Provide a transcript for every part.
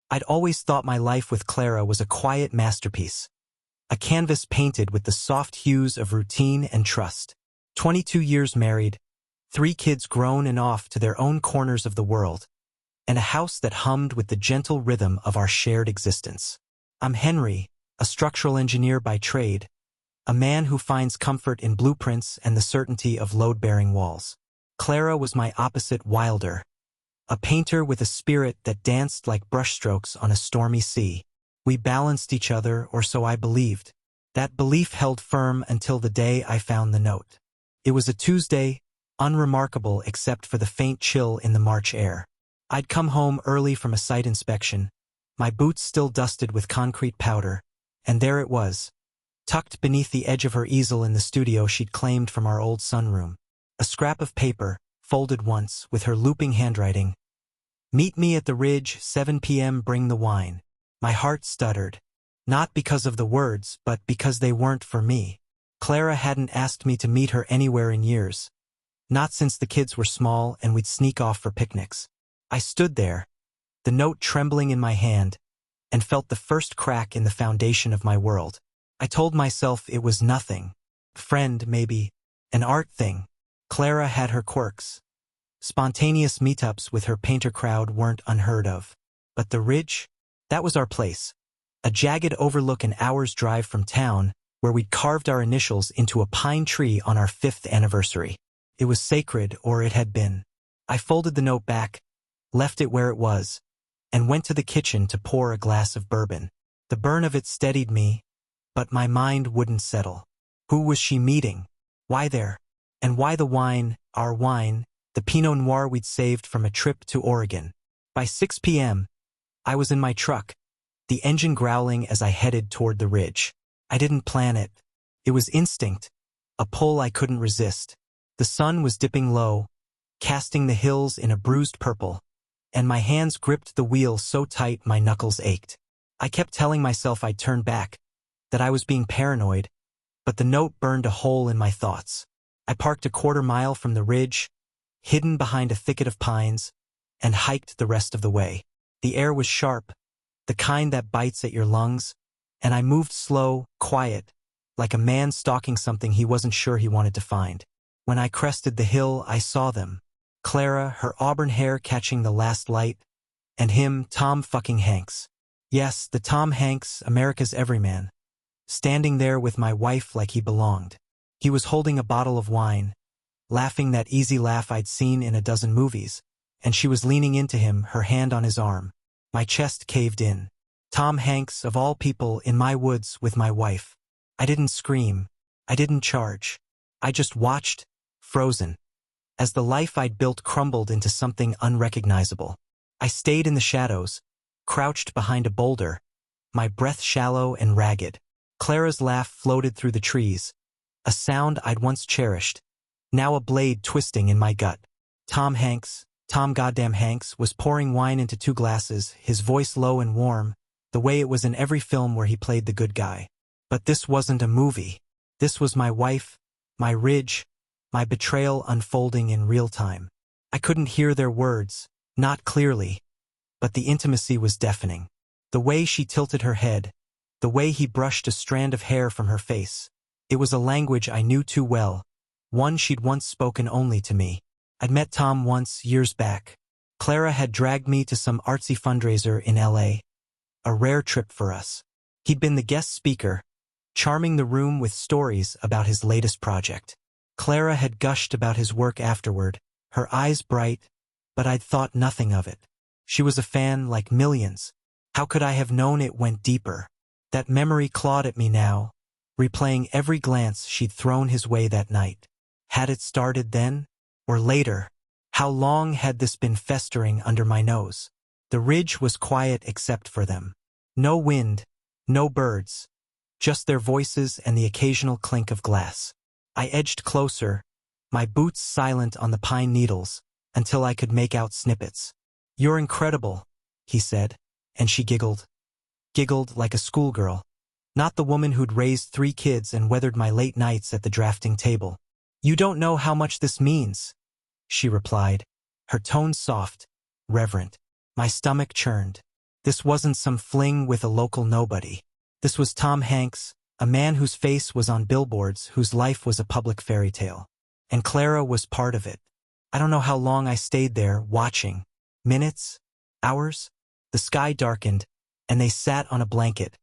I'd always thought my life with Clara was a quiet masterpiece, a canvas painted with the soft hues of routine and trust. 22 years married, 3 kids grown and off to their own corners of the world, and a house that hummed with the gentle rhythm of our shared existence. I'm Henry, a structural engineer by trade, a man who finds comfort in blueprints and the certainty of load-bearing walls. Clara was my opposite wilder, a painter with a spirit that danced like brushstrokes on a stormy sea. We balanced each other, or so I believed. That belief held firm until the day I found the note. It was a Tuesday, unremarkable except for the faint chill in the March air. I'd come home early from a site inspection, my boots still dusted with concrete powder, and there it was, tucked beneath the edge of her easel in the studio she'd claimed from our old sunroom. A scrap of paper, folded once, with her looping handwriting. "Meet me at the Ridge, 7 p.m. Bring the wine." My heart stuttered, not because of the words, but because they weren't for me. Clara hadn't asked me to meet her anywhere in years. Not since the kids were small and we'd sneak off for picnics. I stood there, the note trembling in my hand, and felt the first crack in the foundation of my world. I told myself it was nothing. Friend, maybe. An art thing. Clara had her quirks. Spontaneous meetups with her painter crowd weren't unheard of. But the Ridge? That was our place. A jagged overlook an hour's drive from town, where we'd carved our initials into a pine tree on our 5th anniversary. It was sacred, or it had been. I folded the note back, left it where it was, and went to the kitchen to pour a glass of bourbon. The burn of it steadied me, but my mind wouldn't settle. Who was she meeting? Why there? And why the wine, our wine, the Pinot Noir we'd saved from a trip to Oregon? By 6 p.m., I was in my truck, the engine growling as I headed toward the Ridge. I didn't plan it. It was instinct, a pull I couldn't resist. The sun was dipping low, casting the hills in a bruised purple, and my hands gripped the wheel so tight my knuckles ached. I kept telling myself I'd turn back, that I was being paranoid, but the note burned a hole in my thoughts. I parked a quarter-mile from the Ridge, hidden behind a thicket of pines, and hiked the rest of the way. The air was sharp, the kind that bites at your lungs, and I moved slow, quiet, like a man stalking something he wasn't sure he wanted to find. When I crested the hill, I saw them. Clara, her auburn hair catching the last light, and him, Tom fucking Hanks. Yes, the Tom Hanks, America's everyman. Standing there with my wife like he belonged. He was holding a bottle of wine, laughing that easy laugh I'd seen in a dozen movies, and she was leaning into him, her hand on his arm. My chest caved in. Tom Hanks, of all people, in my woods with my wife. I didn't scream. I didn't charge. I just watched, frozen, as the life I'd built crumbled into something unrecognizable. I stayed in the shadows, crouched behind a boulder, my breath shallow and ragged. Clara's laugh floated through the trees, a sound I'd once cherished, now a blade twisting in my gut. Tom Hanks, Tom goddamn Hanks, was pouring wine into 2 glasses, his voice low and warm, the way it was in every film where he played the good guy. But this wasn't a movie. This was my wife, my Ridge, my betrayal unfolding in real time. I couldn't hear their words, not clearly, but the intimacy was deafening. The way she tilted her head, the way he brushed a strand of hair from her face. It was a language I knew too well, one she'd once spoken only to me. I'd met Tom once, years back. Clara had dragged me to some artsy fundraiser in LA. A rare trip for us. He'd been the guest speaker, charming the room with stories about his latest project. Clara had gushed about his work afterward, her eyes bright, but I'd thought nothing of it. She was a fan like millions. How could I have known it went deeper? That memory clawed at me now, replaying every glance she'd thrown his way that night. Had it started then? Or later? How long had this been festering under my nose? The Ridge was quiet except for them. No wind, no birds, just their voices and the occasional clink of glass. I edged closer, my boots silent on the pine needles, until I could make out snippets. "You're incredible," he said, and she giggled. Giggled like a schoolgirl. Not the woman who'd raised 3 kids and weathered my late nights at the drafting table. "You don't know how much this means," she replied, her tone soft, reverent. My stomach churned. This wasn't some fling with a local nobody. This was Tom Hanks, a man whose face was on billboards, whose life was a public fairy tale. And Clara was part of it. I don't know how long I stayed there, watching. Minutes? Hours? The sky darkened, and they sat on a blanket.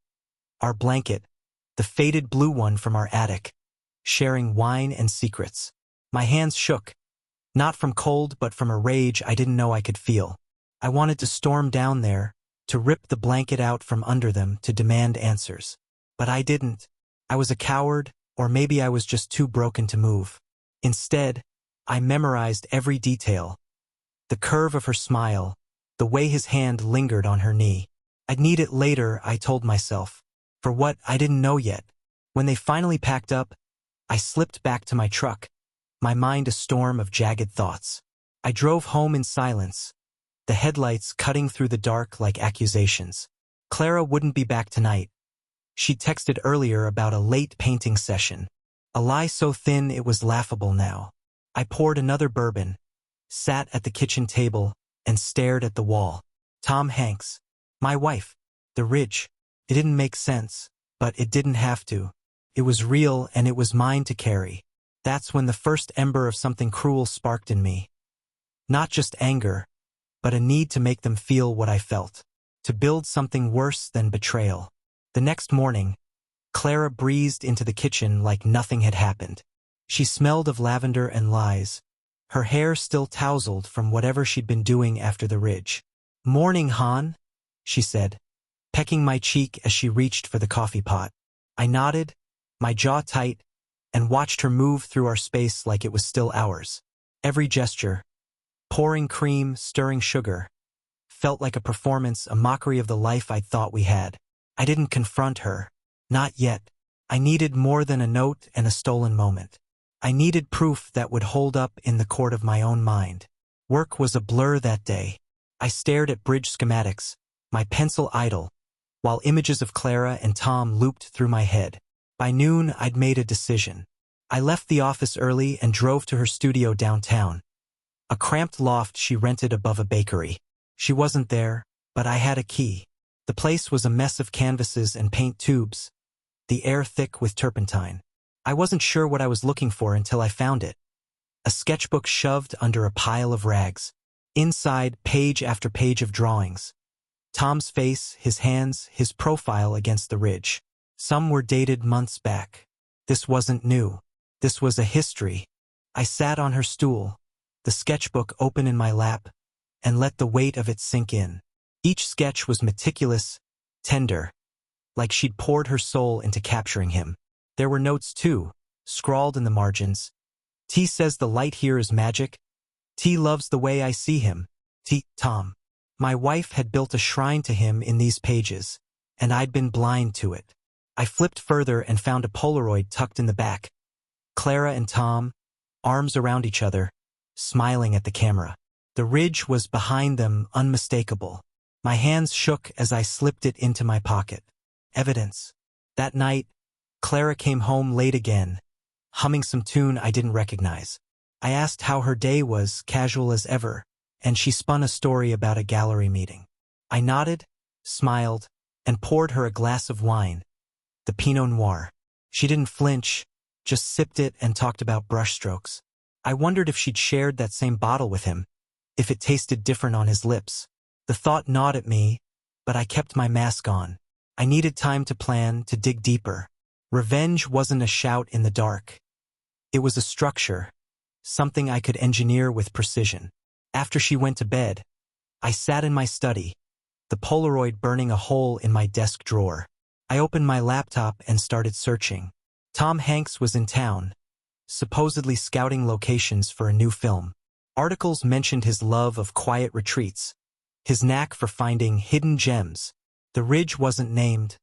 Our blanket, the faded blue one from our attic, sharing wine and secrets. My hands shook, not from cold but from a rage I didn't know I could feel. I wanted to storm down there, to rip the blanket out from under them, to demand answers. But I didn't. I was a coward, or maybe I was just too broken to move. Instead, I memorized every detail. The curve of her smile, the way his hand lingered on her knee. I'd need it later, I told myself. For what, I didn't know yet. When they finally packed up, I slipped back to my truck, my mind a storm of jagged thoughts. I drove home in silence, the headlights cutting through the dark like accusations. Clara wouldn't be back tonight. She'd texted earlier about a late painting session. A lie so thin it was laughable now. I poured another bourbon, sat at the kitchen table, and stared at the wall. Tom Hanks. My wife. The ridge. It didn't make sense, but it didn't have to. It was real and it was mine to carry. That's when the first ember of something cruel sparked in me. Not just anger, but a need to make them feel what I felt. To build something worse than betrayal. The next morning, Clara breezed into the kitchen like nothing had happened. She smelled of lavender and lies, her hair still tousled from whatever she'd been doing after the ridge. "Morning, Han," she said, pecking my cheek as she reached for the coffee pot. I nodded, my jaw tight, and watched her move through our space like it was still ours. Every gesture, pouring cream, stirring sugar, felt like a performance, a mockery of the life I'd thought we had. I didn't confront her. Not yet. I needed more than a note and a stolen moment. I needed proof that would hold up in the court of my own mind. Work was a blur that day. I stared at bridge schematics, my pencil idle, while images of Clara and Tom looped through my head. By noon, I'd made a decision. I left the office early and drove to her studio downtown, a cramped loft she rented above a bakery. She wasn't there, but I had a key. The place was a mess of canvases and paint tubes, the air thick with turpentine. I wasn't sure what I was looking for until I found it. A sketchbook shoved under a pile of rags. Inside, page after page of drawings. Tom's face, his hands, his profile against the ridge. Some were dated months back. This wasn't new. This was a history. I sat on her stool, the sketchbook open in my lap, and let the weight of it sink in. Each sketch was meticulous, tender, like she'd poured her soul into capturing him. There were notes too, scrawled in the margins. T says the light here is magic. T loves the way I see him. T. Tom. My wife had built a shrine to him in these pages, and I'd been blind to it. I flipped further and found a Polaroid tucked in the back. Clara and Tom, arms around each other, smiling at the camera. The ridge was behind them, unmistakable. My hands shook as I slipped it into my pocket. Evidence. That night, Clara came home late again, humming some tune I didn't recognize. I asked how her day was, casual as ever, and she spun a story about a gallery meeting. I nodded, smiled, and poured her a glass of wine, the Pinot Noir. She didn't flinch, just sipped it and talked about brushstrokes. I wondered if she'd shared that same bottle with him, if it tasted different on his lips. The thought gnawed at me, but I kept my mask on. I needed time to plan, to dig deeper. Revenge wasn't a shout in the dark. It was a structure, something I could engineer with precision. After she went to bed, I sat in my study, the Polaroid burning a hole in my desk drawer. I opened my laptop and started searching. Tom Hanks was in town, supposedly scouting locations for a new film. Articles mentioned his love of quiet retreats, his knack for finding hidden gems. The ridge wasn't named,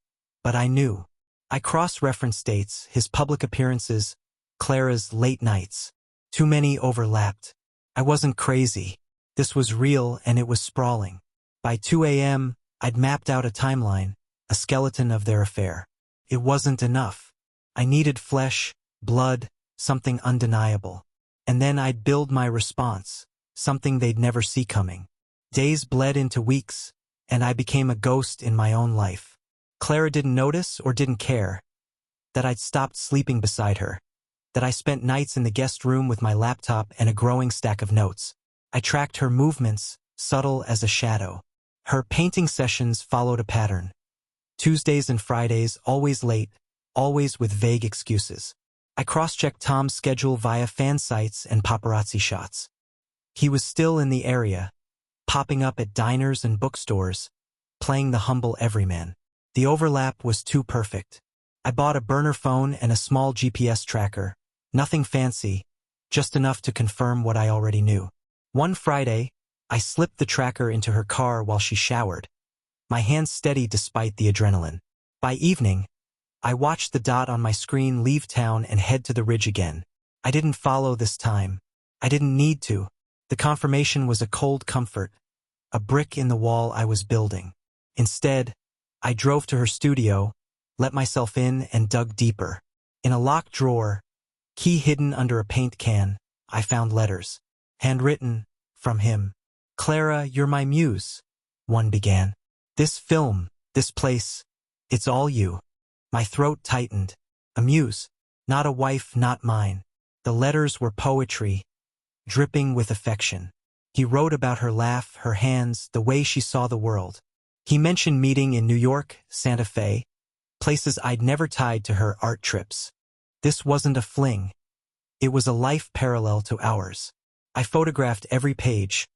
but I knew. I cross-referenced dates, his public appearances, Clara's late nights. Too many overlapped. I wasn't crazy. This was real and it was sprawling. By 2 a.m., I'd mapped out a timeline, a skeleton of their affair. It wasn't enough. I needed flesh, blood, something undeniable. And then I'd build my response, something they'd never see coming. Days bled into weeks, and I became a ghost in my own life. Clara didn't notice or didn't care that I'd stopped sleeping beside her, that I spent nights in the guest room with my laptop and a growing stack of notes. I tracked her movements, subtle as a shadow. Her painting sessions followed a pattern. Tuesdays and Fridays, always late, always with vague excuses. I cross-checked Tom's schedule via fan sites and paparazzi shots. He was still in the area, popping up at diners and bookstores, playing the humble everyman. The overlap was too perfect. I bought a burner phone and a small GPS tracker. Nothing fancy, just enough to confirm what I already knew. One Friday, I slipped the tracker into her car while she showered, my hands steady despite the adrenaline. By evening, I watched the dot on my screen leave town and head to the ridge again. I didn't follow this time. I didn't need to. The confirmation was a cold comfort, a brick in the wall I was building. Instead, I drove to her studio, let myself in, and dug deeper. In a locked drawer, key hidden under a paint can, I found letters. Handwritten, from him. "Clara, you're my muse," one began. "This film, this place, it's all you." My throat tightened. A muse, not a wife, not mine. The letters were poetry, dripping with affection. He wrote about her laugh, her hands, the way she saw the world. He mentioned meeting in New York, Santa Fe, places I'd never tied to her art trips. This wasn't a fling. It was a life parallel to ours. I photographed every page,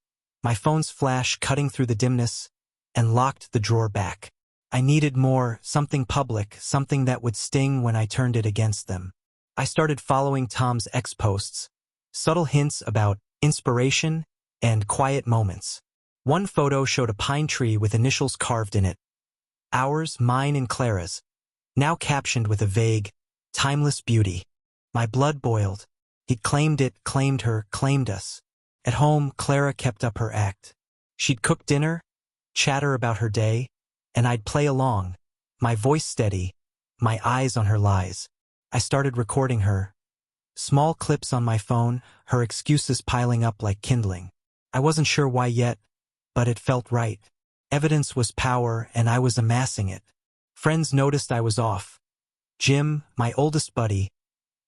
my phone's flash cutting through the dimness, and locked the drawer back. I needed more, something public, something that would sting when I turned it against them. I started following Tom's ex-posts, subtle hints about inspiration and quiet moments. One photo showed a pine tree with initials carved in it. Ours, mine and Clara's, now captioned with a vague, timeless beauty. My blood boiled. He'd claimed it, claimed her, claimed us. At home, Clara kept up her act. She'd cook dinner, chatter about her day, and I'd play along, my voice steady, my eyes on her lies. I started recording her. Small clips on my phone, her excuses piling up like kindling. I wasn't sure why yet, but it felt right. Evidence was power, and I was amassing it. Friends noticed I was off. Jim, my oldest buddy,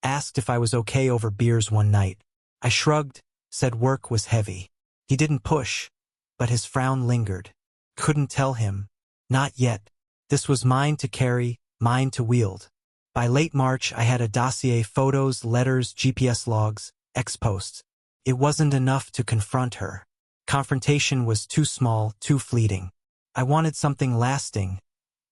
asked if I was okay over beers one night. I shrugged, said work was heavy. He didn't push, but his frown lingered. Couldn't tell him. Not yet. This was mine to carry, mine to wield. By late March, I had a dossier: photos, letters, GPS logs, ex-posts. It wasn't enough to confront her. Confrontation was too small, too fleeting. I wanted something lasting,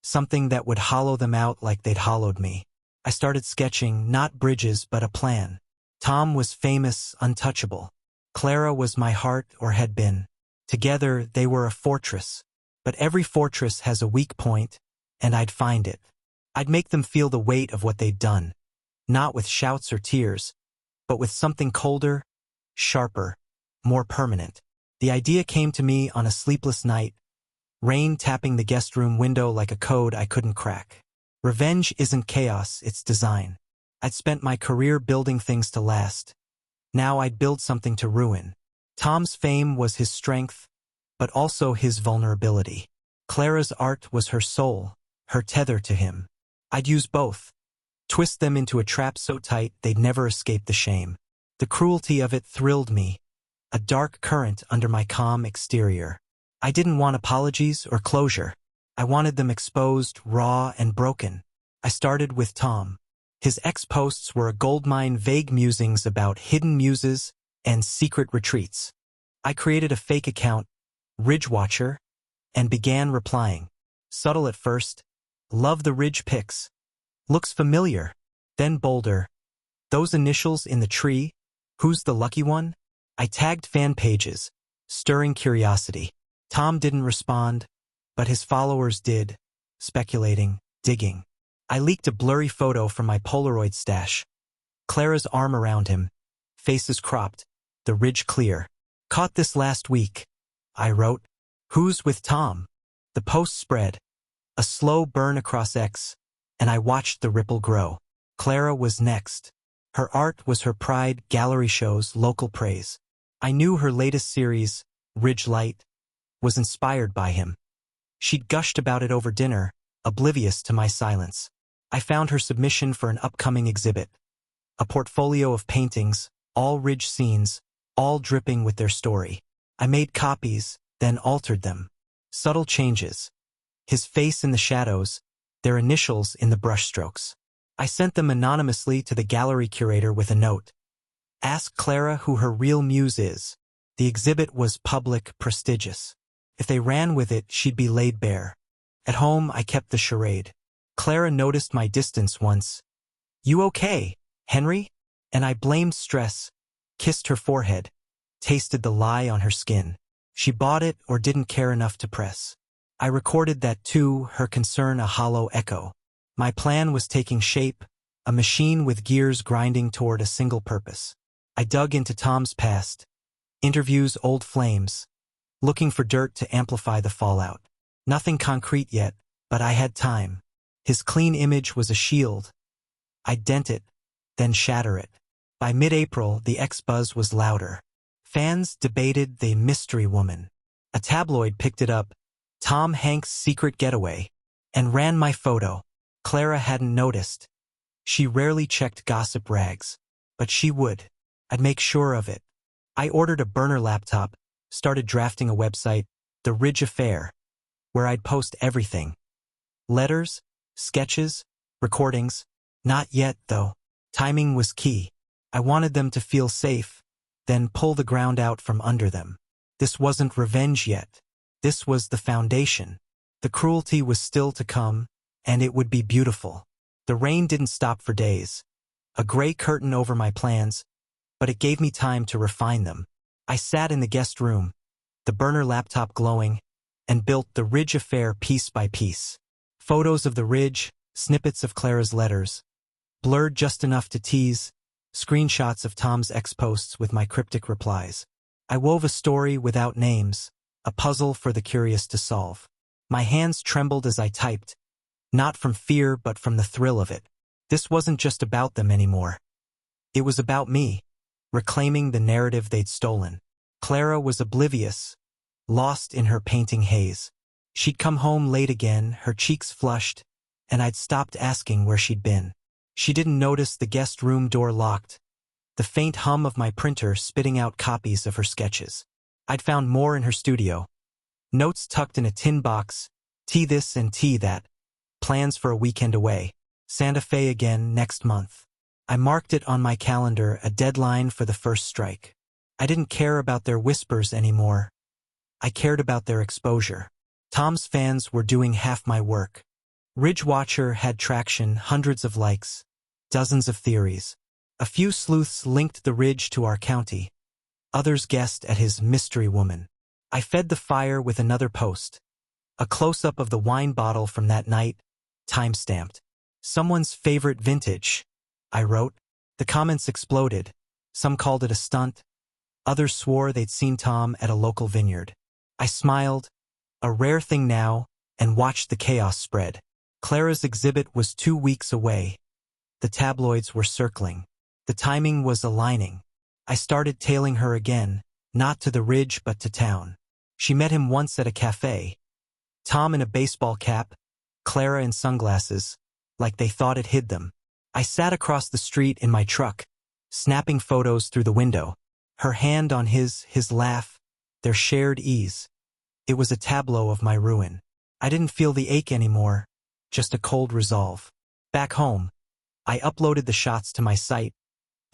something that would hollow them out like they'd hollowed me. I started sketching, not bridges, but a plan. Tom was famous, untouchable. Clara was my heart, or had been. Together, they were a fortress. But every fortress has a weak point, and I'd find it. I'd make them feel the weight of what they'd done. Not with shouts or tears, but with something colder, sharper, more permanent. The idea came to me on a sleepless night, rain tapping the guest room window like a code I couldn't crack. Revenge isn't chaos, it's design. I'd spent my career building things to last. Now I'd build something to ruin. Tom's fame was his strength, but also his vulnerability. Clara's art was her soul, her tether to him. I'd use both, twist them into a trap so tight they'd never escape the shame. The cruelty of it thrilled me, a dark current under my calm exterior. I didn't want apologies or closure. I wanted them exposed, raw, and broken. I started with Tom. His ex-posts were a goldmine: vague musings about hidden muses and secret retreats. I created a fake account, Ridge Watcher, and began replying. Subtle at first. "Love the ridge pics. Looks familiar." Then bolder. "Those initials in the tree? Who's the lucky one?" I tagged fan pages, stirring curiosity. Tom didn't respond, but his followers did, speculating, digging. I leaked a blurry photo from my Polaroid stash. Clara's arm around him, faces cropped, the ridge clear. "Caught this last week," I wrote. "Who's with Tom?" The post spread, a slow burn across X, and I watched the ripple grow. Clara was next. Her art was her pride: gallery shows, local praise. I knew her latest series, Ridge Light, was inspired by him. She'd gushed about it over dinner, oblivious to my silence. I found her submission for an upcoming exhibit. A portfolio of paintings, all ridge scenes, all dripping with their story. I made copies, then altered them. Subtle changes. His face in the shadows, their initials in the brushstrokes. I sent them anonymously to the gallery curator with a note. Ask Clara who her real muse is. The exhibit was public, prestigious. If they ran with it, she'd be laid bare. At home, I kept the charade. Clara noticed my distance once. "You okay, Henry?" And I blamed stress, kissed her forehead, tasted the lie on her skin. She bought it or didn't care enough to press. I recorded that too, her concern a hollow echo. My plan was taking shape, a machine with gears grinding toward a single purpose. I dug into Tom's past, interviews, old flames, looking for dirt to amplify the fallout. Nothing concrete yet, but I had time. His clean image was a shield. I'd dent it, then shatter it. By mid-April, the ex-buzz was louder. Fans debated the mystery woman. A tabloid picked it up, Tom Hanks' secret getaway, and ran my photo. Clara hadn't noticed. She rarely checked gossip rags, but she would. I'd make sure of it. I ordered a burner laptop, started drafting a website, The Ridge Affair, where I'd post everything. Letters, sketches, recordings. Not yet, though. Timing was key. I wanted them to feel safe, then pull the ground out from under them. This wasn't revenge yet. This was the foundation. The cruelty was still to come, and it would be beautiful. The rain didn't stop for days. A gray curtain over my plans, but it gave me time to refine them. I sat in the guest room, the burner laptop glowing, and built the Ridge Affair piece by piece. Photos of the ridge, snippets of Clara's letters, blurred just enough to tease, screenshots of Tom's ex-posts with my cryptic replies. I wove a story without names, a puzzle for the curious to solve. My hands trembled as I typed, not from fear but from the thrill of it. This wasn't just about them anymore. It was about me, reclaiming the narrative they'd stolen. Clara was oblivious, lost in her painting haze. She'd come home late again, her cheeks flushed, and I'd stopped asking where she'd been. She didn't notice the guest room door locked, the faint hum of my printer spitting out copies of her sketches. I'd found more in her studio. Notes tucked in a tin box, tea this and tea that, plans for a weekend away, Santa Fe again next month. I marked it on my calendar, a deadline for the first strike. I didn't care about their whispers anymore. I cared about their exposure. Tom's fans were doing half my work. Ridgewatcher had traction, hundreds of likes, dozens of theories. A few sleuths linked the ridge to our county. Others guessed at his mystery woman. I fed the fire with another post. A close-up of the wine bottle from that night, time-stamped. Someone's favorite vintage, I wrote. The comments exploded. Some called it a stunt. Others swore they'd seen Tom at a local vineyard. I smiled, a rare thing now, and watched the chaos spread. Clara's exhibit was 2 weeks away. The tabloids were circling. The timing was aligning. I started tailing her again, not to the ridge but to town. She met him once at a cafe. Tom in a baseball cap, Clara in sunglasses, like they thought it hid them. I sat across the street in my truck, snapping photos through the window. Her hand on his laugh, their shared ease. It was a tableau of my ruin. I didn't feel the ache anymore, just a cold resolve. Back home, I uploaded the shots to my site,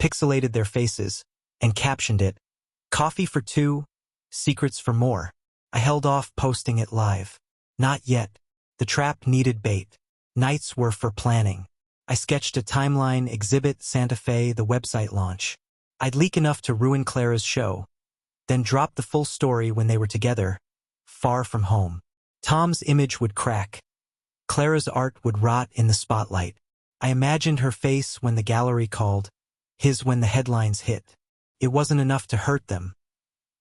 pixelated their faces, and captioned it, "Coffee for 2, secrets for more." I held off posting it live. Not yet. The trap needed bait. Nights were for planning. I sketched a timeline, exhibit, Santa Fe, the website launch. I'd leak enough to ruin Clara's show, then drop the full story when they were together, far from home. Tom's image would crack. Clara's art would rot in the spotlight. I imagined her face when the gallery called, his when the headlines hit. It wasn't enough to hurt them.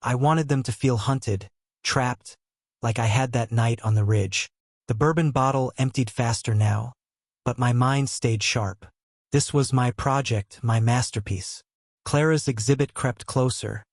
I wanted them to feel hunted, trapped, like I had that night on the ridge. The bourbon bottle emptied faster now, but my mind stayed sharp. This was my project, my masterpiece. Clara's exhibit crept closer,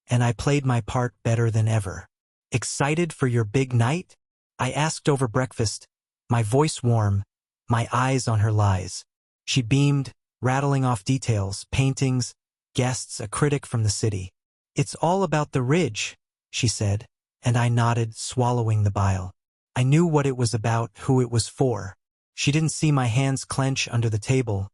and I played my part better than ever. "Excited for your big night?" I asked over breakfast, my voice warm, my eyes on her lies. She beamed, rattling off details, paintings, guests, a critic from the city. "It's all about the ridge," she said, and I nodded, swallowing the bile. I knew what it was about, who it was for. She didn't see my hands clench under the table,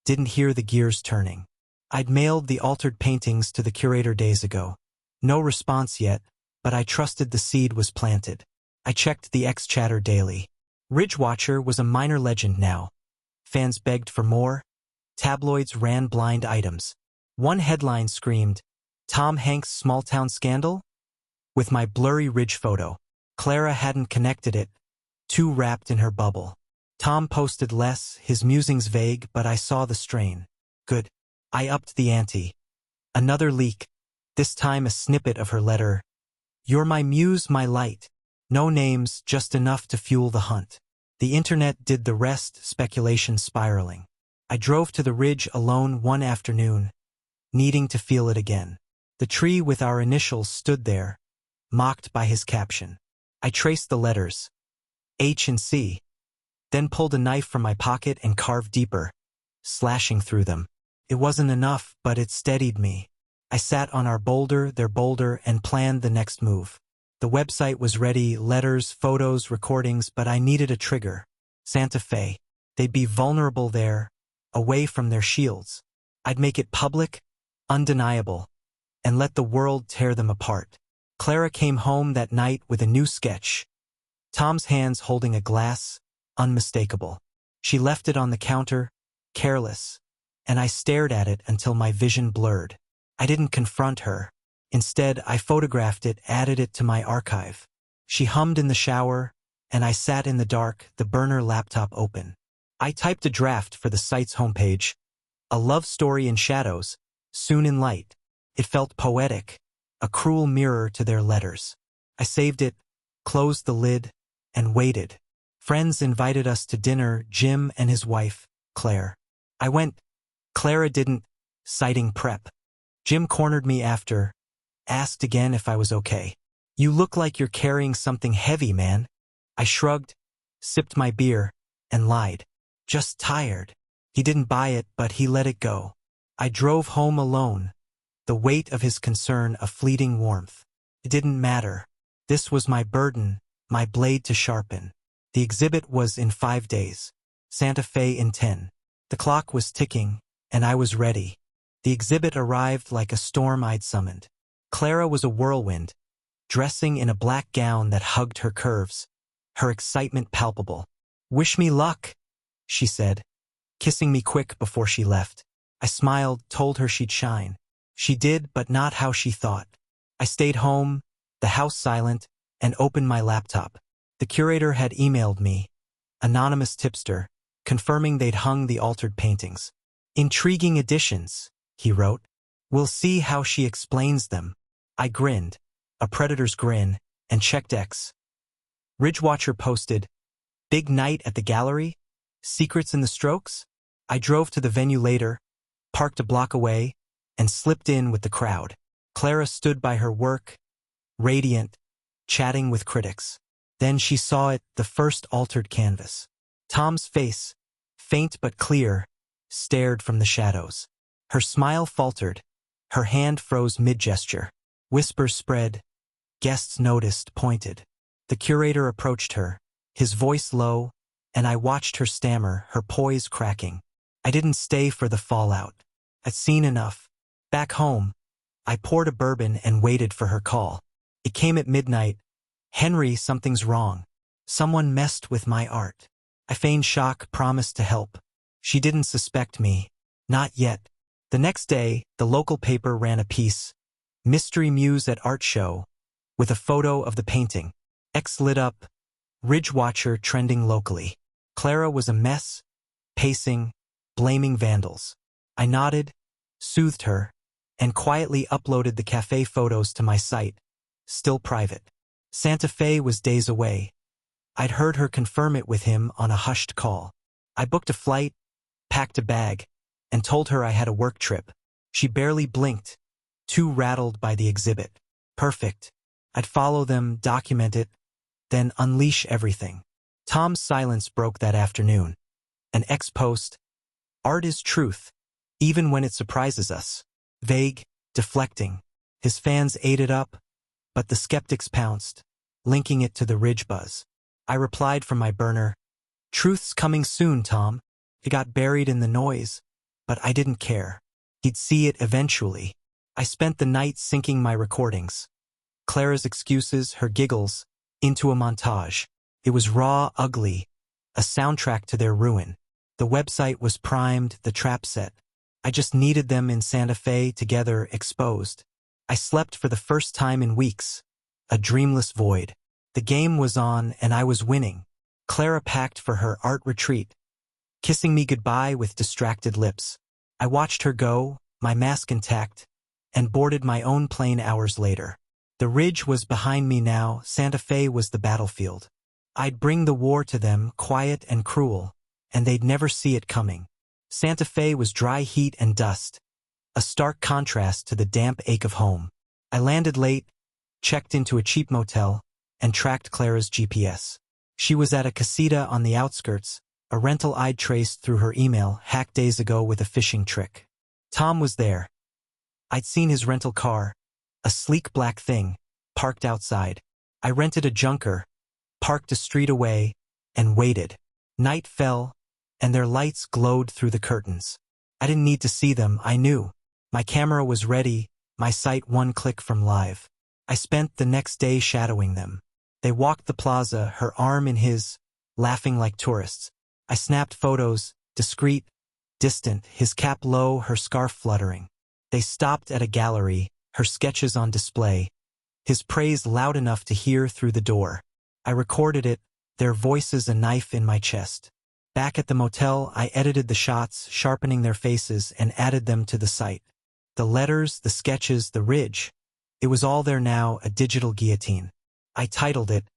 didn't hear the gears turning. I'd mailed the altered paintings to the curator days ago. No response yet, but I trusted the seed was planted. I checked the X chatter daily. Ridgewatcher was a minor legend now. Fans begged for more. Tabloids ran blind items. One headline screamed, "Tom Hanks' small-town scandal?" with my blurry ridge photo. Clara hadn't connected it, too wrapped in her bubble. Tom posted less, his musings vague, but I saw the strain. Good. I upped the ante. Another leak, this time a snippet of her letter. "You're my muse, my light." No names, just enough to fuel the hunt. The internet did the rest, speculation spiraling. I drove to the ridge alone one afternoon, needing to feel it again. The tree with our initials stood there, mocked by his caption. I traced the letters, H and C, then pulled a knife from my pocket and carved deeper, slashing through them. It wasn't enough, but it steadied me. I sat on our boulder, their boulder, and planned the next move. The website was ready, letters, photos, recordings, but I needed a trigger. Santa Fe. They'd be vulnerable there, away from their shields. I'd make it public, undeniable, and let the world tear them apart. Clara came home that night with a new sketch. Tom's hands holding a glass, unmistakable. She left it on the counter, careless, and I stared at it until my vision blurred. I didn't confront her. Instead, I photographed it, added it to my archive. She hummed in the shower, and I sat in the dark, the burner laptop open. I typed a draft for the site's homepage. A love story in shadows, soon in light. It felt poetic, a cruel mirror to their letters. I saved it, closed the lid, and waited. Friends invited us to dinner, Jim and his wife, Claire. I went. Clara didn't, citing prep. Jim cornered me after, asked again if I was okay. "You look like you're carrying something heavy, man." I shrugged, sipped my beer, and lied. "Just tired." He didn't buy it, but he let it go. I drove home alone, the weight of his concern a fleeting warmth. It didn't matter. This was my burden, my blade to sharpen. The exhibit was in 5 days. Santa Fe in 10. The clock was ticking, and I was ready. The exhibit arrived like a storm I'd summoned. Clara was a whirlwind, dressing in a black gown that hugged her curves, her excitement palpable. "Wish me luck," she said, kissing me quick before she left. I smiled, told her she'd shine. She did, but not how she thought. I stayed home, the house silent, and opened my laptop. The curator had emailed me, anonymous tipster, confirming they'd hung the altered paintings. "Intriguing additions," he wrote. "We'll see how she explains them." I grinned, a predator's grin, and checked X. Ridgewatcher posted, "Big night at the gallery? Secrets in the strokes?" I drove to the venue later, parked a block away, and slipped in with the crowd. Clara stood by her work, radiant, chatting with critics. Then she saw it, the first altered canvas. Tom's face, faint but clear, stared from the shadows. Her smile faltered, her hand froze mid-gesture. Whispers spread, guests noticed, pointed. The curator approached her, his voice low, and I watched her stammer, her poise cracking. I didn't stay for the fallout. I'd seen enough. Back home, I poured a bourbon and waited for her call. It came at midnight. "Henry, something's wrong. Someone messed with my art." I feigned shock, promised to help. She didn't suspect me. Not yet. The next day, the local paper ran a piece, "Mystery Muse at Art Show," with a photo of the painting. X lit up, Ridgewatcher trending locally. Clara was a mess, pacing, blaming vandals. I nodded, soothed her, and quietly uploaded the cafe photos to my site, still private. Santa Fe was days away. I'd heard her confirm it with him on a hushed call. I booked a flight, packed a bag, and told her I had a work trip. She barely blinked, too rattled by the exhibit. Perfect. I'd follow them, document it, then unleash everything. Tom's silence broke that afternoon. An ex-post, "Art is truth, even when it surprises us." Vague, deflecting. His fans ate it up, but the skeptics pounced, linking it to the Ridge buzz. I replied from my burner, "Truth's coming soon, Tom." It got buried in the noise, but I didn't care. He'd see it eventually. I spent the night syncing my recordings. Clara's excuses, her giggles, into a montage. It was raw, ugly, a soundtrack to their ruin. The website was primed, the trap set. I just needed them in Santa Fe together, exposed. I slept for the first time in weeks. A dreamless void. The game was on and I was winning. Clara packed for her art retreat, kissing me goodbye with distracted lips. I watched her go, my mask intact, and boarded my own plane hours later. The Ridge was behind me now, Santa Fe was the battlefield. I'd bring the war to them, quiet and cruel, and they'd never see it coming. Santa Fe was dry heat and dust, a stark contrast to the damp ache of home. I landed late, checked into a cheap motel, and tracked Clara's GPS. She was at a casita on the outskirts, a rental I'd traced through her email hacked days ago with a phishing trick. Tom was there. I'd seen his rental car, a sleek black thing, parked outside. I rented a junker, parked a street away, and waited. Night fell, and their lights glowed through the curtains. I didn't need to see them, I knew. My camera was ready, my sight one click from live. I spent the next day shadowing them. They walked the plaza, her arm in his, laughing like tourists. I snapped photos, discreet, distant, his cap low, her scarf fluttering. They stopped at a gallery, her sketches on display, his praise loud enough to hear through the door. I recorded it, their voices a knife in my chest. Back at the motel, I edited the shots, sharpening their faces, and added them to the site. The letters, the sketches, the Ridge. It was all there now, a digital guillotine. I titled it,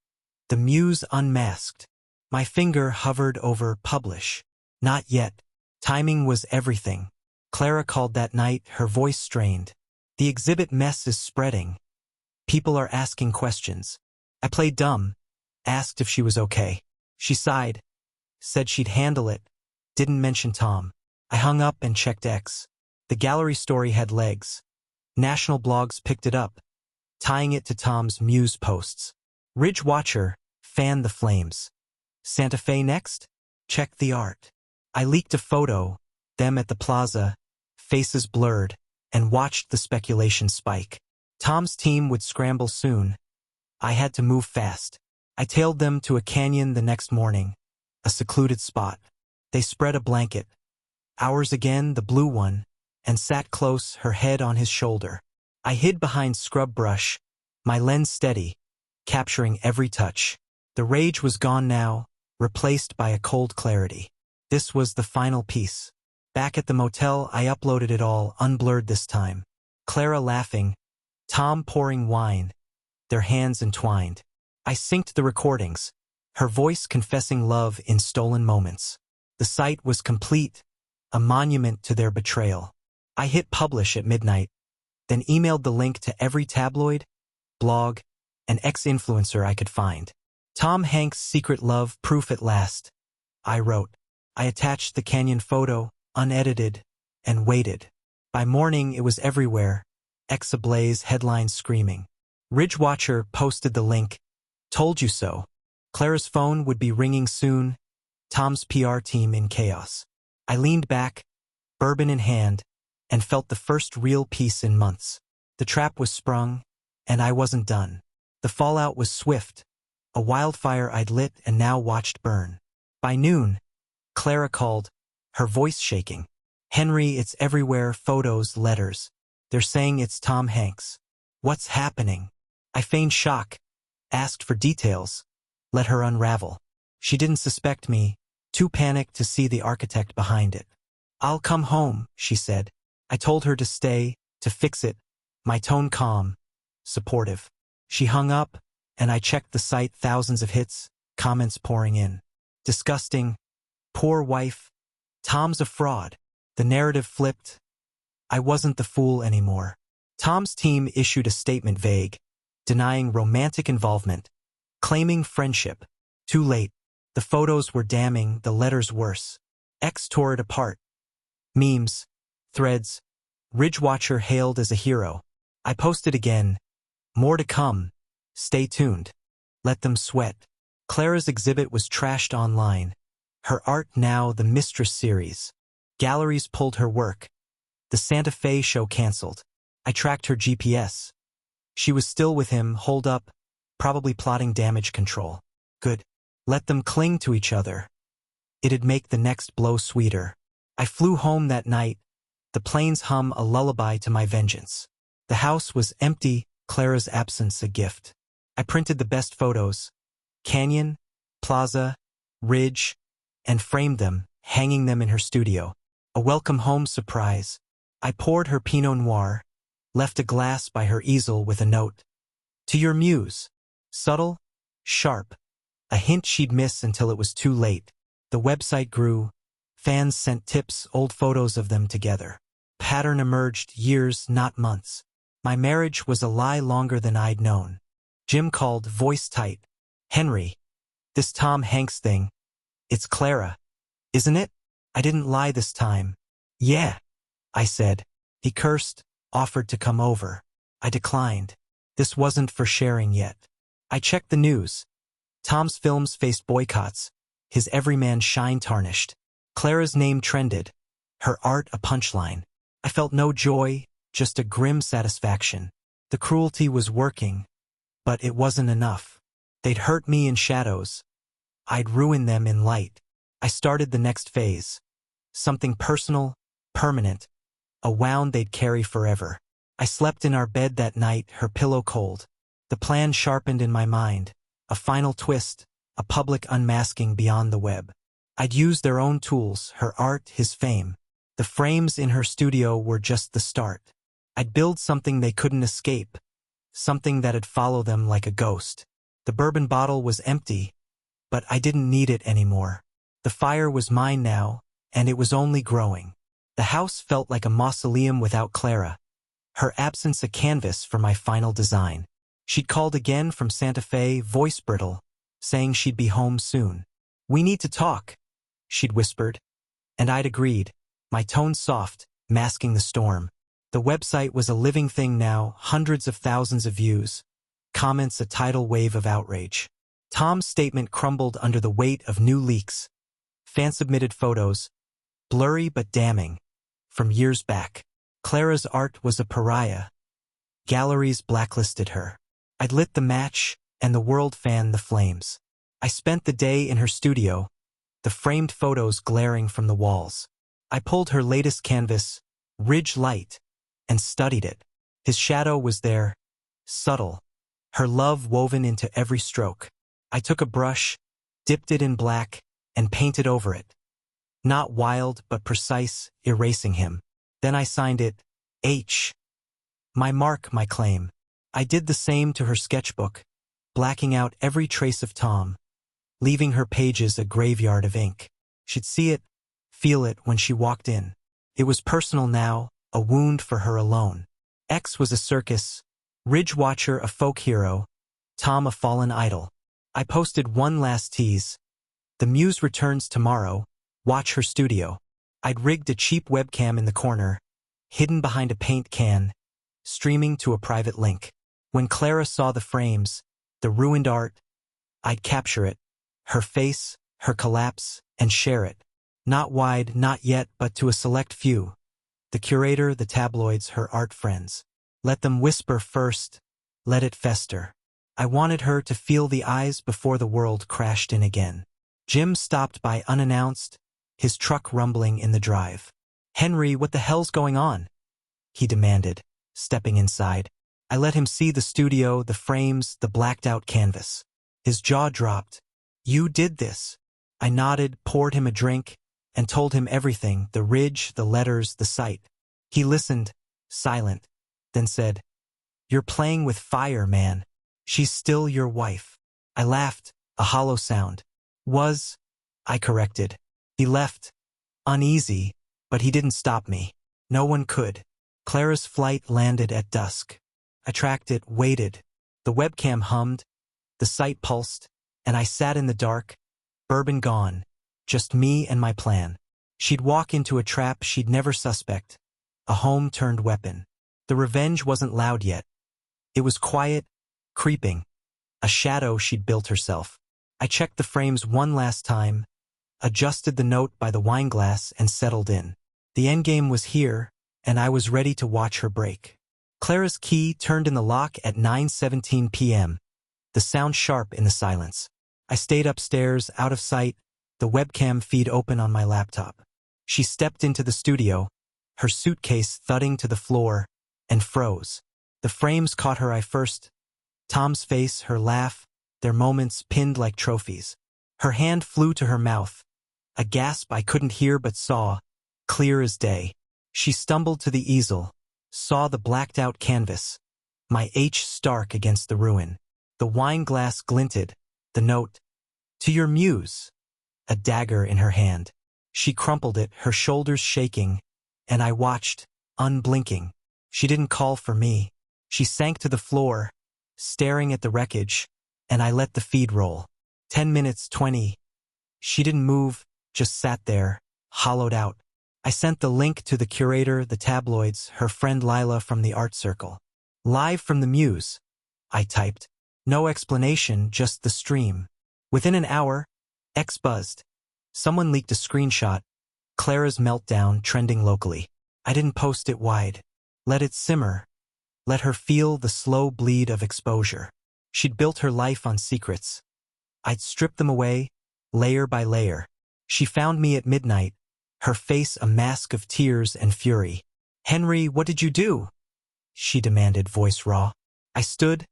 "The Muse Unmasked." My finger hovered over publish. Not yet. Timing was everything. Clara called that night, her voice strained. "The exhibit mess is spreading. People are asking questions." I played dumb, asked if she was okay. She sighed, said she'd handle it, didn't mention Tom. I hung up and checked X. The gallery story had legs. National blogs picked it up, tying it to Tom's Muse posts. Ridge Watcher, fan the flames. Santa Fe next? Check the art. I leaked a photo, them at the plaza, faces blurred, and watched the speculation spike. Tom's team would scramble soon. I had to move fast. I tailed them to a canyon the next morning, a secluded spot. They spread a blanket. Ours again, the blue one, and sat close, her head on his shoulder. I hid behind scrub brush, my lens steady, capturing every touch. The rage was gone now, replaced by a cold clarity. This was the final piece. Back at the motel, I uploaded it all, unblurred this time. Clara laughing, Tom pouring wine, their hands entwined. I synced the recordings, her voice confessing love in stolen moments. The site was complete, a monument to their betrayal. I hit publish at midnight, then emailed the link to every tabloid, blog, and ex-influencer I could find. Tom Hanks' secret love proof at last, I wrote. I attached the canyon photo, unedited, and waited. By morning, it was everywhere, X ablaze, headlines screaming. Ridge Watcher posted the link, "Told you so." Clara's phone would be ringing soon, Tom's PR team in chaos. I leaned back, bourbon in hand, and felt the first real peace in months. The trap was sprung, and I wasn't done. The fallout was swift, a wildfire I'd lit and now watched burn. By noon, Clara called, her voice shaking. "Henry, it's everywhere, photos, letters. They're saying it's Tom Hanks. What's happening?" I feigned shock, asked for details, let her unravel. She didn't suspect me, too panicked to see the architect behind it. "I'll come home," she said. I told her to stay, to fix it, my tone calm, supportive. She hung up, and I checked the site, thousands of hits, comments pouring in. Disgusting. Poor wife. Tom's a fraud. The narrative flipped. I wasn't the fool anymore. Tom's team issued a statement vague, denying romantic involvement, Claiming friendship. Too late. The photos were damning, the letters worse. X tore it apart. Memes. Threads. Ridgewatcher hailed as a hero. I posted again. More to come. Stay tuned. Let them sweat. Clara's exhibit was trashed online. Her art now the Mistress series. Galleries pulled her work. The Santa Fe show canceled. I tracked her GPS. She was still with him, holed up, probably plotting damage control. Good. Let them cling to each other. It'd make the next blow sweeter. I flew home that night. The planes hum a lullaby to my vengeance. The house was empty, Clara's absence a gift. I printed the best photos. Canyon, plaza, ridge, and framed them, hanging them in her studio. A welcome home surprise. I poured her Pinot Noir, left a glass by her easel with a note. To your muse. Subtle, sharp. A hint she'd miss until it was too late. The website grew. Fans sent tips, old photos of them together. Pattern emerged, years, not months. My marriage was a lie longer than I'd known. Jim called, voice tight. Henry. This Tom Hanks thing. It's Clara. Isn't it? I didn't lie this time. Yeah, I said. He cursed, offered to come over. I declined. This wasn't for sharing yet. I checked the news. Tom's films faced boycotts, his everyman shine tarnished. Clara's name trended, her art a punchline. I felt no joy, just a grim satisfaction. The cruelty was working, but it wasn't enough. They'd hurt me in shadows. I'd ruin them in light. I started the next phase. Something personal, permanent, a wound they'd carry forever. I slept in our bed that night, her pillow cold. The plan sharpened in my mind. A final twist, a public unmasking beyond the web. I'd use their own tools, her art, his fame. The frames in her studio were just the start. I'd build something they couldn't escape, something that'd follow them like a ghost. The bourbon bottle was empty, but I didn't need it anymore. The fire was mine now, and it was only growing. The house felt like a mausoleum without Clara. Her absence a canvas for my final design. She'd called again from Santa Fe, voice brittle, saying she'd be home soon. We need to talk, she'd whispered. And I'd agreed, my tone soft, masking the storm. The website was a living thing now, hundreds of thousands of views. Comments a tidal wave of outrage. Tom's statement crumbled under the weight of new leaks. Fan-submitted photos, blurry but damning, from years back. Clara's art was a pariah. Galleries blacklisted her. I'd lit the match, and the world fanned the flames. I spent the day in her studio, the framed photos glaring from the walls. I pulled her latest canvas, Ridge Light, and studied it. His shadow was there, subtle, her love woven into every stroke. I took a brush, dipped it in black, and painted over it. Not wild, but precise, erasing him. Then I signed it, H. My mark, my claim. I did the same to her sketchbook, blacking out every trace of Tom, leaving her pages a graveyard of ink. She'd see it, feel it when she walked in. It was personal now, a wound for her alone. X was a circus, Ridgewatcher a folk hero, Tom a fallen idol. I posted one last tease. The muse returns tomorrow, watch her studio. I'd rigged a cheap webcam in the corner, hidden behind a paint can, streaming to a private link. When Clara saw the frames, the ruined art, I'd capture it, her face, her collapse, and share it. Not wide, not yet, but to a select few. The curator, the tabloids, her art friends. Let them whisper first, let it fester. I wanted her to feel the eyes before the world crashed in again. Jim stopped by unannounced, his truck rumbling in the drive. Henry, what the hell's going on? He demanded, stepping inside. I let him see the studio, the frames, the blacked-out canvas. His jaw dropped. You did this. I nodded, poured him a drink, and told him everything, the ridge, the letters, the site. He listened, silent, then said, You're playing with fire, man. She's still your wife. I laughed, a hollow sound. Was, I corrected. He left, uneasy, but he didn't stop me. No one could. Clara's flight landed at dusk. I tracked it, waited. The webcam hummed, The site pulsed, and I sat in the dark, bourbon gone, just me and my plan. She'd walk into a trap she'd never suspect, a home-turned weapon. The revenge wasn't loud yet. It was quiet, creeping, a shadow she'd built herself. I checked the frames one last time, adjusted the note by the wineglass, and settled in. The endgame was here, and I was ready to watch her break. Clara's key turned in the lock at 9:17 p.m., the sound sharp in the silence. I stayed upstairs, out of sight, the webcam feed open on my laptop. She stepped into the studio, her suitcase thudding to the floor, and froze. The frames caught her eye first. Tom's face, her laugh, their moments pinned like trophies. Her hand flew to her mouth. A gasp I couldn't hear but saw, clear as day. She stumbled to the easel, saw the blacked-out canvas, my H stark against the ruin. The wine glass glinted, the note, "To your muse," a dagger in her hand. She crumpled it, her shoulders shaking, and I watched, unblinking. She didn't call for me. She sank to the floor, staring at the wreckage, and I let the feed roll. 10 minutes, 20. She didn't move, just sat there, hollowed out. I sent the link to the curator, the tabloids, her friend Lila from the art circle. "Live from the muse," I typed. No explanation, just the stream. Within an hour, X buzzed. Someone leaked a screenshot, Clara's meltdown trending locally. I didn't post it wide. Let it simmer. Let her feel the slow bleed of exposure. She'd built her life on secrets. I'd stripped them away, layer by layer. She found me at midnight, her face a mask of tears and fury. "Henry, what did you do?" she demanded, voice raw. I stood,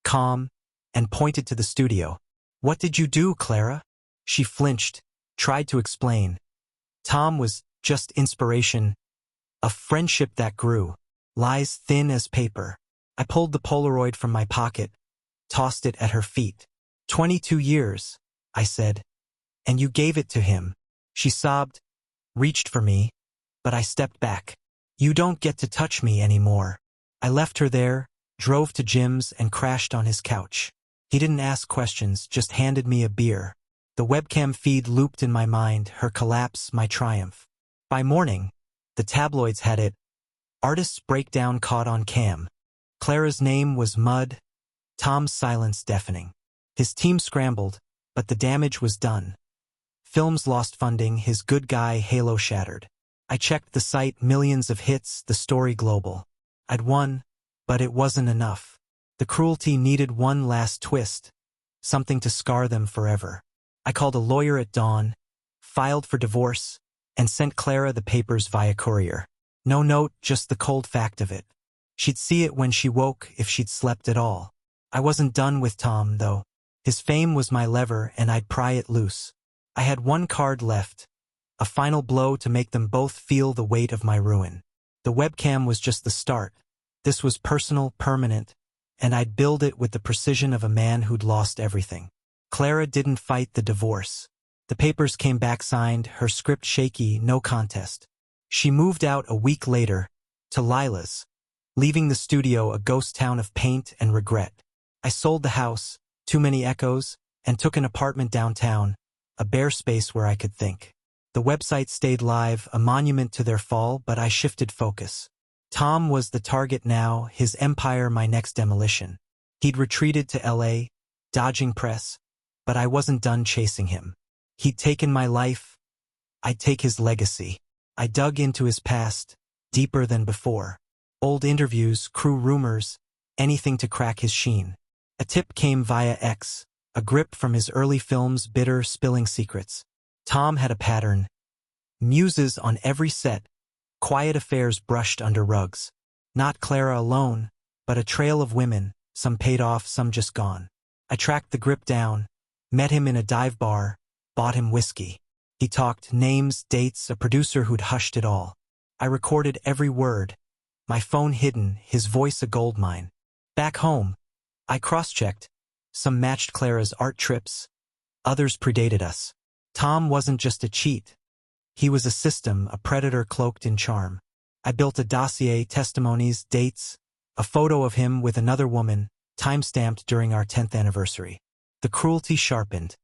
calm, and pointed to the studio. "What did you do, Clara?" She flinched, tried to explain. Tom was just inspiration, a friendship that grew, lies thin as paper. I pulled the Polaroid from my pocket, tossed it at her feet. 22 years, I said. "And you gave it to him." She sobbed, reached for me, but I stepped back. "You don't get to touch me anymore." I left her there, drove to Jim's, and crashed on his couch. He didn't ask questions, just handed me a beer. The webcam feed looped in my mind, her collapse, my triumph. By morning, the tabloids had it. Artist's breakdown caught on cam. Clara's name was mud, Tom's silence deafening. His team scrambled, but the damage was done. Films lost funding, his good guy halo shattered. I checked the site, millions of hits, the story global. I'd won, but it wasn't enough. The cruelty needed one last twist, something to scar them forever. I called a lawyer at dawn, filed for divorce, and sent Clara the papers via courier. No note, just the cold fact of it. She'd see it when she woke, if she'd slept at all. I wasn't done with Tom, though. His fame was my lever, and I'd pry it loose. I had one card left, a final blow to make them both feel the weight of my ruin. The webcam was just the start. This was personal, permanent, and I'd build it with the precision of a man who'd lost everything. Clara didn't fight the divorce. The papers came back signed, her script shaky, no contest. She moved out a week later, to Lila's, leaving the studio a ghost town of paint and regret. I sold the house, too many echoes, and took an apartment downtown, a bare space where I could think. The website stayed live, a monument to their fall, but I shifted focus. Tom was the target now, his empire my next demolition. He'd retreated to LA, dodging press, but I wasn't done chasing him. He'd taken my life, I'd take his legacy. I dug into his past, deeper than before. Old interviews, crew rumors, anything to crack his sheen. A tip came via X, a grip from his early films, bitter, spilling secrets. Tom had a pattern. Muses on every set, quiet affairs brushed under rugs. Not Clara alone, but a trail of women, some paid off, some just gone. I tracked the grip down, met him in a dive bar, bought him whiskey. He talked names, dates, a producer who'd hushed it all. I recorded every word, my phone hidden, his voice a goldmine. Back home, I cross-checked. Some matched Clara's art trips, others predated us. Tom wasn't just a cheat. He was a system, a predator cloaked in charm. I built a dossier, testimonies, dates, a photo of him with another woman, time-stamped during our 10th anniversary. The cruelty sharpened.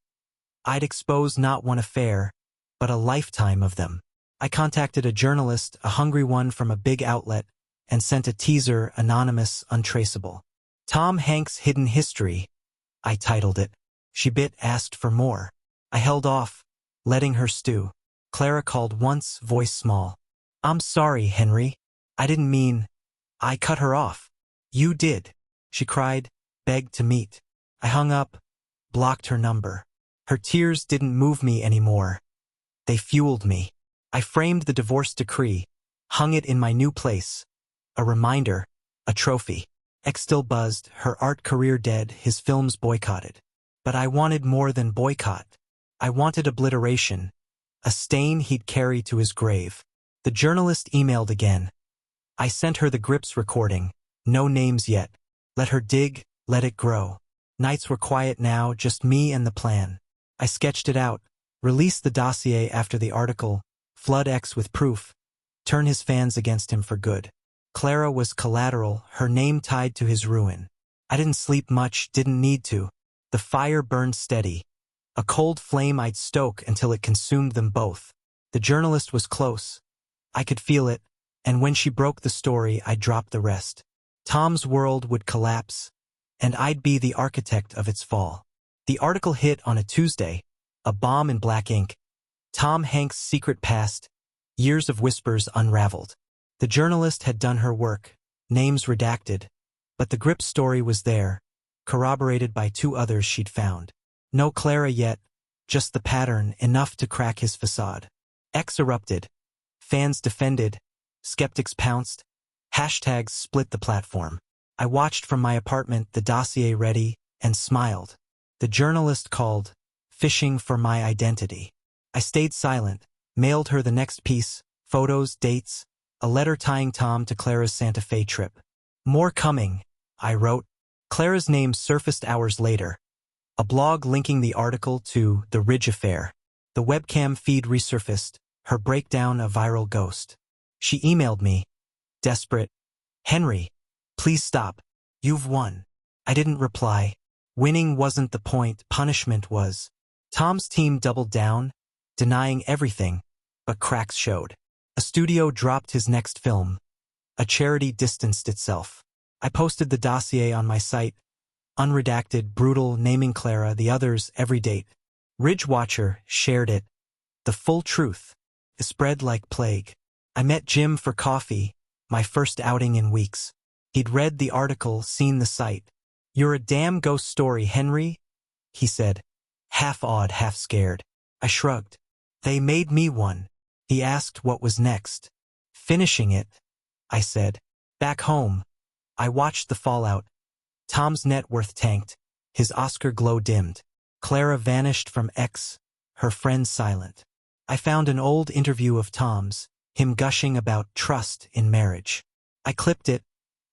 I'd expose not one affair, but a lifetime of them. I contacted a journalist, a hungry one from a big outlet, and sent a teaser, anonymous, untraceable. Tom Hanks' Hidden History, I titled it. She asked for more. I held off, letting her stew. Clara called once, voice small. I'm sorry, Henry. I didn't mean. I cut her off. You did. She cried, begged to meet. I hung up, blocked her number. Her tears didn't move me anymore. They fueled me. I framed the divorce decree, hung it in my new place. A reminder, a trophy. X still buzzed, her art career dead, his films boycotted. But I wanted more than boycott. I wanted obliteration, a stain he'd carry to his grave. The journalist emailed again. I sent her the grips recording, no names yet. Let her dig, let it grow. Nights were quiet now, just me and the plan. I sketched it out, released the dossier after the article, flood X with proof, turn his fans against him for good. Clara was collateral, her name tied to his ruin. I didn't sleep much, didn't need to. The fire burned steady. A cold flame I'd stoke until it consumed them both. The journalist was close. I could feel it, and when she broke the story, I dropped the rest. Tom's world would collapse, and I'd be the architect of its fall. The article hit on a Tuesday, a bomb in black ink. Tom Hanks' secret past, years of whispers unraveled. The journalist had done her work, names redacted, but the grip story was there, corroborated by 2 others she'd found. No Clara yet, just the pattern, enough to crack his facade. X erupted. Fans defended, skeptics pounced, hashtags split the platform. I watched from my apartment, the dossier ready, and smiled. The journalist called, fishing for my identity. I stayed silent, mailed her the next piece, photos, dates, a letter tying Tom to Clara's Santa Fe trip. More coming, I wrote. Clara's name surfaced hours later. A blog linking the article to the Ridge affair. The webcam feed resurfaced, her breakdown a viral ghost. She emailed me, desperate. Henry, please stop. You've won. I didn't reply. Winning wasn't the point, punishment was. Tom's team doubled down, denying everything, but cracks showed. A studio dropped his next film. A charity distanced itself. I posted the dossier on my site, unredacted, brutal, naming Clara, the others, every date. Ridge Watcher shared it. The full truth. It spread like plague. I met Jim for coffee, my first outing in weeks. He'd read the article, seen the site. You're a damn ghost story, Henry, he said, half awed, half scared. I shrugged. They made me one. He asked what was next. Finishing it, I said. Back home, I watched the fallout. Tom's net worth tanked, his Oscar glow dimmed. Clara vanished from X, her friends silent. I found an old interview of Tom's, him gushing about trust in marriage. I clipped it,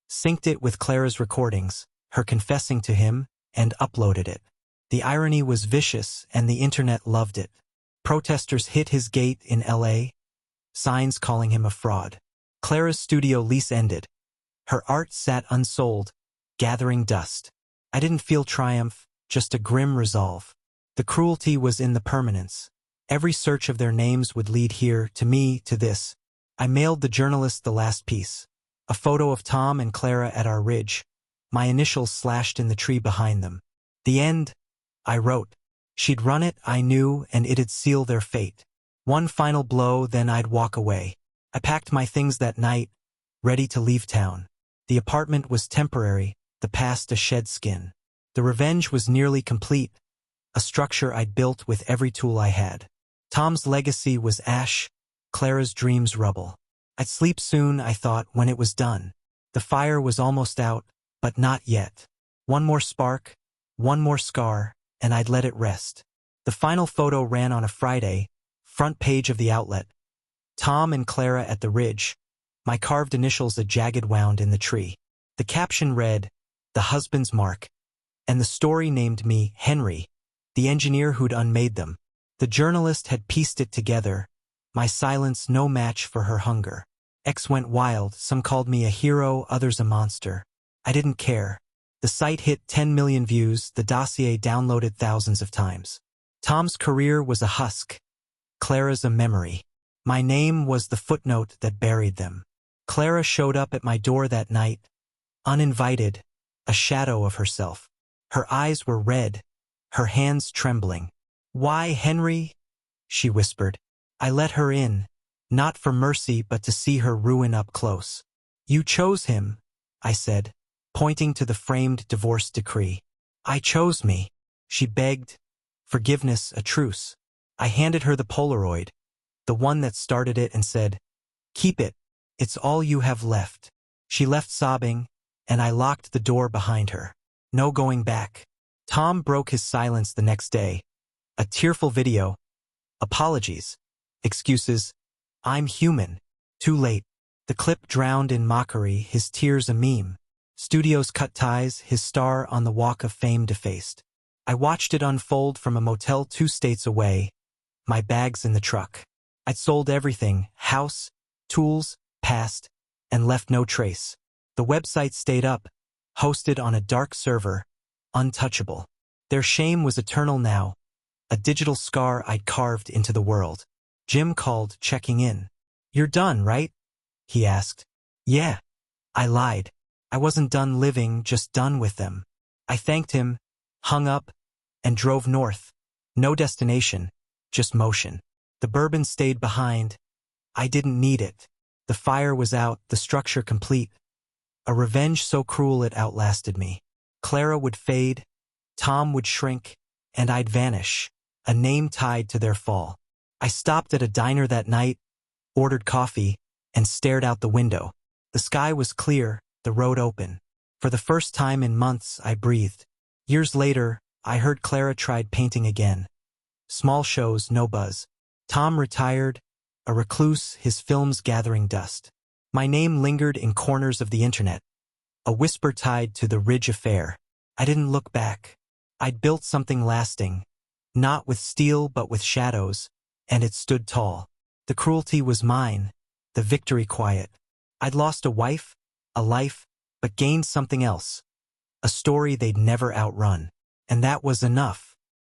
synced it with Clara's recordings, her confessing to him, and uploaded it. The irony was vicious, and the internet loved it. Protesters hit his gate in LA, signs calling him a fraud. Clara's studio lease ended. Her art sat unsold, gathering dust. I didn't feel triumph, just a grim resolve. The cruelty was in the permanence. Every search of their names would lead here, to me, to this. I mailed the journalist the last piece. A photo of Tom and Clara at our ridge, my initials slashed in the tree behind them. The end, I wrote. She'd run it, I knew, and it'd seal their fate. One final blow, then I'd walk away. I packed my things that night, ready to leave town. The apartment was temporary, the past a shed skin. The revenge was nearly complete, a structure I'd built with every tool I had. Tom's legacy was ash, Clara's dreams rubble. I'd sleep soon, I thought, when it was done. The fire was almost out, but not yet. One more spark, one more scar, and I'd let it rest. The final photo ran on a Friday, front page of the outlet. Tom and Clara at the ridge, my carved initials a jagged wound in the tree. The caption read, "The husband's mark," and the story named me Henry, the engineer who'd unmade them. The journalist had pieced it together, my silence no match for her hunger. X went wild, some called me a hero, others a monster. I didn't care. The site hit 10 million views, the dossier downloaded thousands of times. Tom's career was a husk, Clara's a memory. My name was the footnote that buried them. Clara showed up at my door that night, uninvited, a shadow of herself. Her eyes were red, her hands trembling. "Why, Henry?" she whispered. I let her in, not for mercy but to see her ruin up close. "You chose him," I said, pointing to the framed divorce decree. "I chose me," she begged. "Forgiveness, a truce." I handed her the Polaroid, the one that started it, and said, "Keep it. It's all you have left." She left sobbing, and I locked the door behind her. No going back. Tom broke his silence the next day. A tearful video. Apologies. Excuses. I'm human. Too late. The clip drowned in mockery, his tears a meme. Studios cut ties, his star on the walk of fame defaced. I watched it unfold from a motel 2 states away, my bags in the truck. I'd sold everything, house, tools, past, and left no trace. The website stayed up, hosted on a dark server, untouchable. Their shame was eternal now, a digital scar I'd carved into the world. Jim called, checking in. "You're done, right?" he asked. "Yeah." I lied. I wasn't done living, just done with them. I thanked him, hung up, and drove north. No destination, just motion. The bourbon stayed behind. I didn't need it. The fire was out, the structure complete. A revenge so cruel it outlasted me. Clara would fade, Tom would shrink, and I'd vanish, a name tied to their fall. I stopped at a diner that night, ordered coffee, and stared out the window. The sky was clear, the road open. For the first time in months, I breathed. Years later, I heard Clara tried painting again. Small shows, no buzz. Tom retired, a recluse, his films gathering dust. My name lingered in corners of the internet, a whisper tied to the Ridge affair. I didn't look back. I'd built something lasting, not with steel but with shadows, and it stood tall. The cruelty was mine, the victory quiet. I'd lost a wife, a life, but gained something else. A story they'd never outrun. And that was enough.